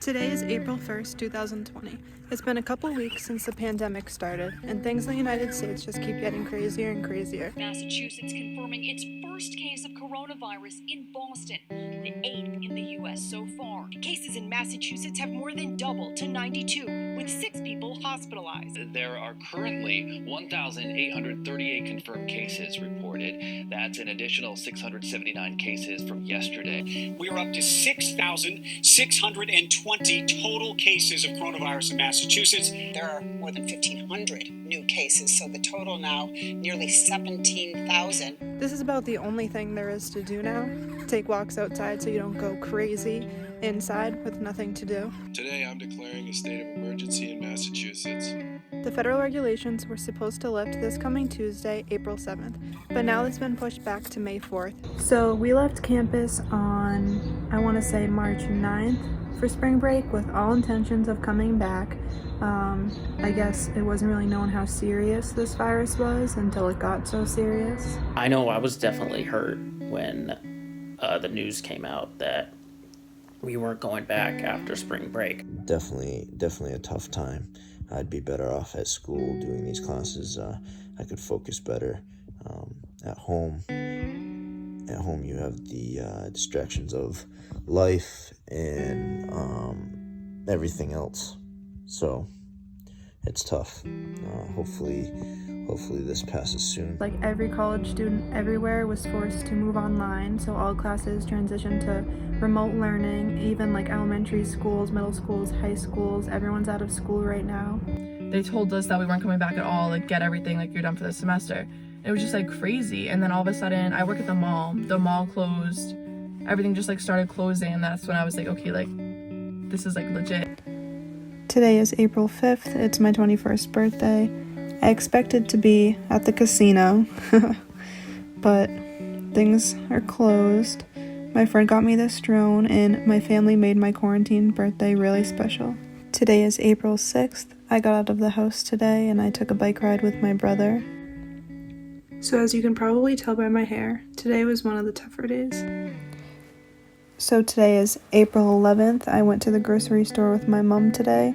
Today is April 1st, 2020. It's been a couple weeks since the pandemic started, and things in the United States just keep getting crazier and crazier. Massachusetts confirming its first case of coronavirus in Boston, the 8th in the U.S. so far. Cases in Massachusetts have more than doubled to 92, with 6 people hospitalized. There are currently 1,838 confirmed cases reported. That's an additional 679 cases from yesterday. We are up to 6,620 total cases of coronavirus in Massachusetts. There are more than 1,500 new cases, so the total now nearly 17,000. This is about the only thing there is to do now. Take walks outside so you don't go crazy inside with nothing to do. Today I'm declaring a state of emergency in Massachusetts. The federal regulations were supposed to lift this coming Tuesday, April 7th, but now it's been pushed back to May 4th. So we left campus on, I want to say March 9th for spring break with all intentions of coming back. I guess it wasn't really known how serious this virus was until it got so serious. I know I was definitely hurt when the news came out that we weren't going back after spring break. Definitely a tough time. I'd be better off at school doing these classes. I could focus better. At home you have the distractions of life and everything else. So it's tough. Hopefully this passes soon. Like every college student everywhere was forced to move online, so all classes transitioned to remote learning. Even like elementary schools, middle schools, high schools, everyone's out of school right now. They told us that we weren't coming back at all, like get everything, like you're done for the semester. It was just like crazy. And then all of a sudden, I work at the mall closed, everything just like started closing, and that's when I was like, okay, like this is like legit. Today is April 5th. It's my 21st birthday. I expected to be at the casino, but things are closed. My friend got me this drone, and my family made my quarantine birthday really special. Today is April 6th. I got out of the house today, and I took a bike ride with my brother. So as you can probably tell by my hair, today was one of the tougher days. So today is April 11th. I went to the grocery store with my mom today.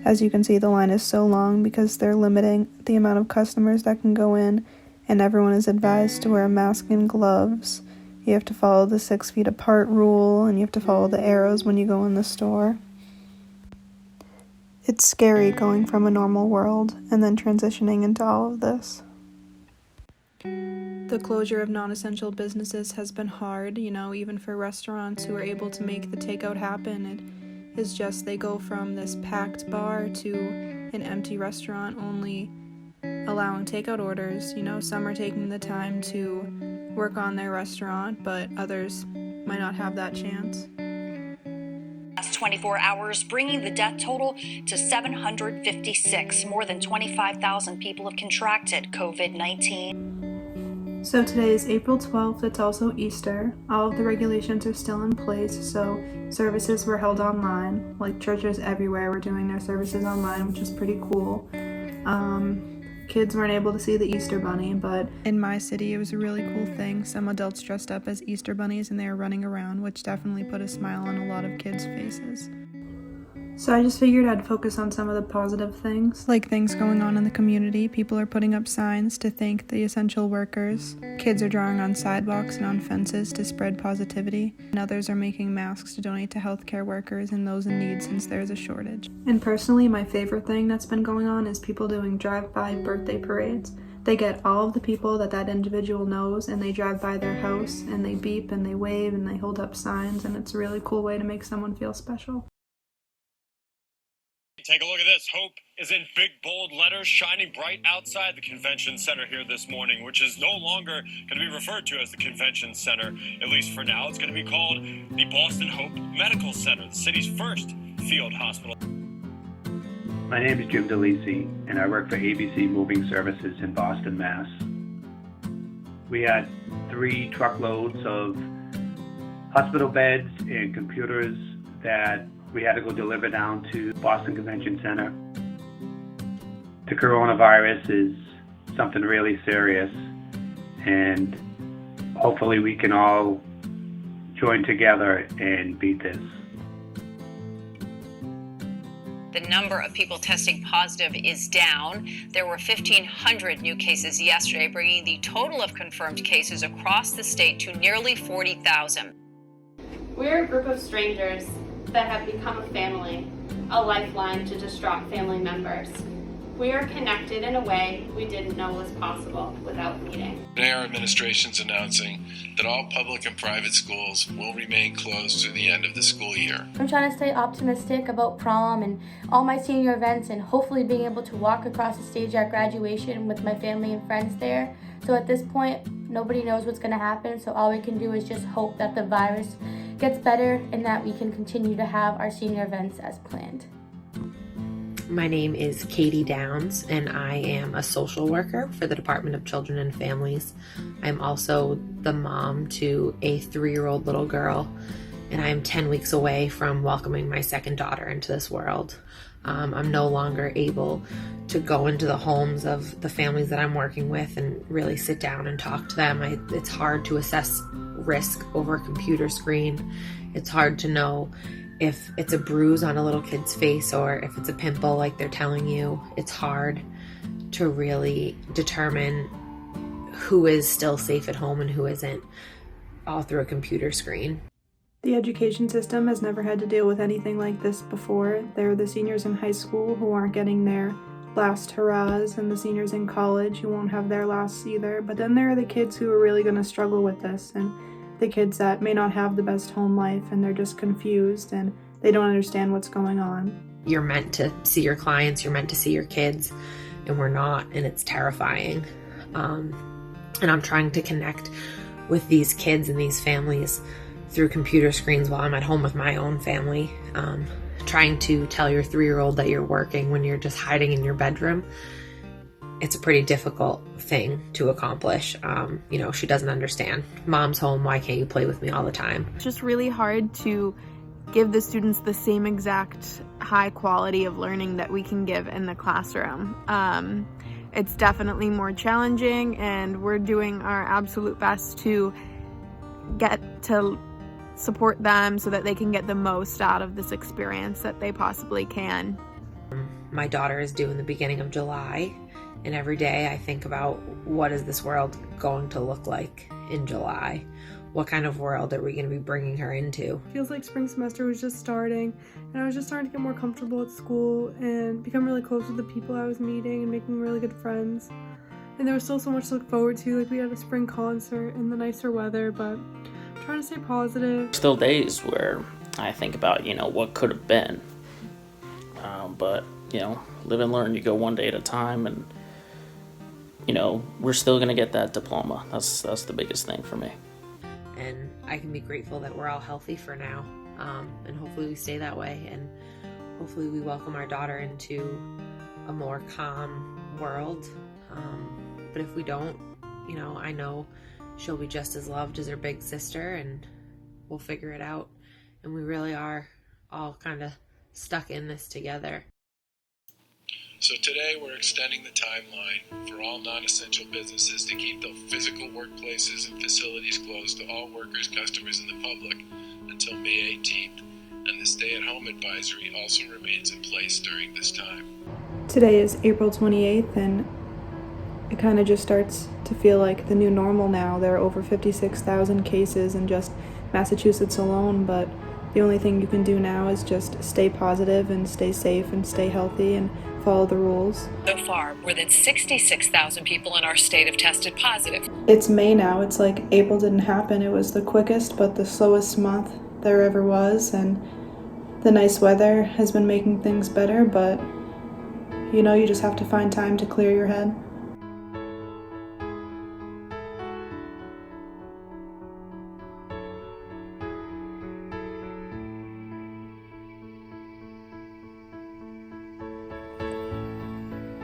As you can see, the line is so long because they're limiting the amount of customers that can go in, and everyone is advised to wear a mask and gloves. You have to follow the 6 feet apart rule, and you have to follow the arrows when you go in the store. It's scary going from a normal world and then transitioning into all of this. The closure of non-essential businesses has been hard, even for restaurants who are able to make the takeout happen. It is just they go from this packed bar to an empty restaurant only allowing takeout orders. Some are taking the time to work on their restaurant, but others might not have that chance. Last 24 hours, bringing the death total to 756. More than 25,000 people have contracted COVID-19. So today is April 12th, it's also Easter. All of the regulations are still in place, so services were held online. Like churches everywhere were doing their services online, which is pretty cool. Kids weren't able to see the Easter bunny, but in my city it was a really cool thing. Some adults dressed up as Easter bunnies and they were running around, which definitely put a smile on a lot of kids' faces. So I just figured I'd focus on some of the positive things, like things going on in the community. People are putting up signs to thank the essential workers. Kids are drawing on sidewalks and on fences to spread positivity. And others are making masks to donate to healthcare workers and those in need since there's a shortage. And personally, my favorite thing that's been going on is people doing drive-by birthday parades. They get all of the people that individual knows and they drive by their house and they beep and they wave and they hold up signs, and it's a really cool way to make someone feel special. Take a look at this. Hope is in big, bold letters shining bright outside the convention center here this morning, which is no longer going to be referred to as the convention center, at least for now. It's going to be called the Boston Hope Medical Center, the city's first field hospital. My name is Jim DeLisi, and I work for ABC Moving Services in Boston, Mass. We had 3 truckloads of hospital beds and computers that we had to go deliver down to Boston Convention Center. The coronavirus is something really serious, and hopefully we can all join together and beat this. The number of people testing positive is down. There were 1,500 new cases yesterday, bringing the total of confirmed cases across the state to nearly 40,000. We're a group of strangers that have become a family, a lifeline to distraught family members. We are connected in a way we didn't know was possible without meeting. Today our administration's announcing that all public and private schools will remain closed through the end of the school year. I'm trying to stay optimistic about prom and all my senior events and hopefully being able to walk across the stage at graduation with my family and friends there. So at this point, nobody knows what's going to happen, so all we can do is just hope that the virus gets better and that we can continue to have our senior events as planned. My name is Katie Downs, and I am a social worker for the Department of Children and Families. I'm also the mom to a 3-year-old little girl, and I am 10 weeks away from welcoming my second daughter into this world. I'm no longer able to go into the homes of the families that I'm working with and really sit down and talk to them. It's hard to assess risk over a computer screen. It's hard to know if it's a bruise on a little kid's face or if it's a pimple like they're telling you. It's hard to really determine who is still safe at home and who isn't, all through a computer screen. The education system has never had to deal with anything like this before. There are the seniors in high school who aren't getting their last hurrahs, and the seniors in college who won't have their lasts either. But then there are the kids who are really going to struggle with this, and the kids that may not have the best home life and they're just confused and they don't understand what's going on. You're meant to see your clients, you're meant to see your kids, and we're not, and it's terrifying. And I'm trying to connect with these kids and these families through computer screens while I'm at home with my own family. Trying to tell your 3-year-old that you're working when you're just hiding in your bedroom. It's a pretty difficult thing to accomplish. She doesn't understand. Mom's home, why can't you play with me all the time? It's just really hard to give the students the same exact high quality of learning that we can give in the classroom. It's definitely more challenging, and we're doing our absolute best to get to support them so that they can get the most out of this experience that they possibly can. My daughter is due in the beginning of July, and every day I think about, what is this world going to look like in July? What kind of world are we going to be bringing her into? Feels like spring semester was just starting, and I was just starting to get more comfortable at school and become really close with the people I was meeting and making really good friends. And there was still so much to look forward to. Like, we had a spring concert in the nicer weather, but I'm trying to stay positive. Still days where I think about, what could have been. But, live and learn. You go one day at a time, and, we're still going to get that diploma. That's the biggest thing for me. And I can be grateful that we're all healthy for now. And hopefully we stay that way. And hopefully we welcome our daughter into a more calm world. But if we don't, I know she'll be just as loved as her big sister, and we'll figure it out. And we really are all kind of stuck in this together. So today we're extending the timeline for all non-essential businesses to keep the physical workplaces and facilities closed to all workers, customers, and the public until May 18th. And the stay-at-home advisory also remains in place during this time. Today is April 28th, and it kind of just starts to feel like the new normal now. There are over 56,000 cases in just Massachusetts alone, but the only thing you can do now is just stay positive and stay safe and stay healthy and follow the rules. So far, more than 66,000 people in our state have tested positive. It's May now. It's like April didn't happen. It was the quickest but the slowest month there ever was, and the nice weather has been making things better, but you just have to find time to clear your head.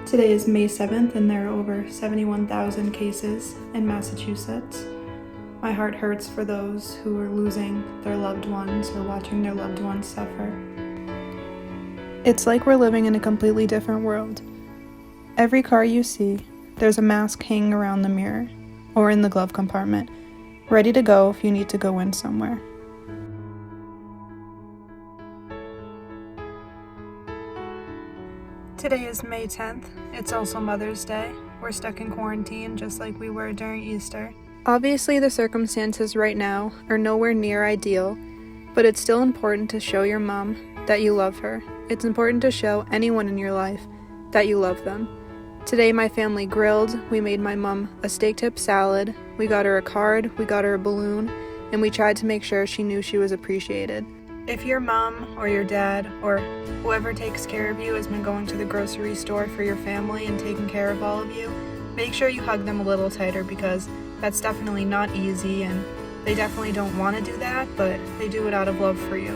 Today is May 7th, and there are over 71,000 cases in Massachusetts. My heart hurts for those who are losing their loved ones or watching their loved ones suffer. It's like we're living in a completely different world. Every car you see, there's a mask hanging around the mirror or in the glove compartment, ready to go if you need to go in somewhere. Today is May 10th. It's also Mother's Day. We're stuck in quarantine just like we were during Easter. Obviously, the circumstances right now are nowhere near ideal, but it's still important to show your mom that you love her. It's important to show anyone in your life that you love them. Today, my family grilled. We made my mom a steak tip salad. We got her a card. We got her a balloon. And we tried to make sure she knew she was appreciated. If your mom or your dad or whoever takes care of you has been going to the grocery store for your family and taking care of all of you, make sure you hug them a little tighter because that's definitely not easy and they definitely don't want to do that, but they do it out of love for you.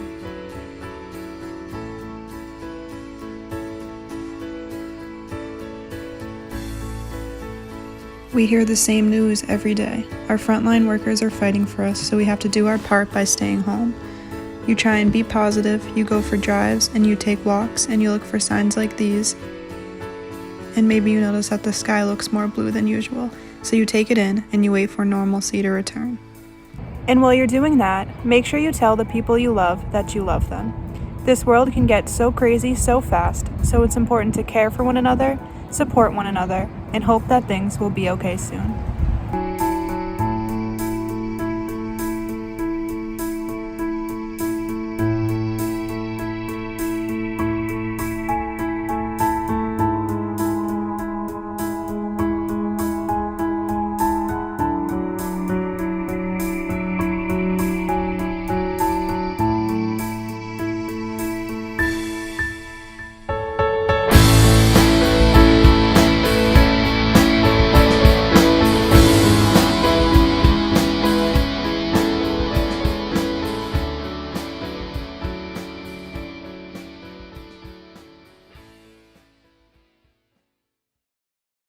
We hear the same news every day. Our frontline workers are fighting for us, so we have to do our part by staying home. You try and be positive, you go for drives, and you take walks, and you look for signs like these. And maybe you notice that the sky looks more blue than usual, so you take it in and you wait for normalcy to return. And while you're doing that, make sure you tell the people you love that you love them. This world can get so crazy so fast, so it's important to care for one another, support one another, and hope that things will be okay soon.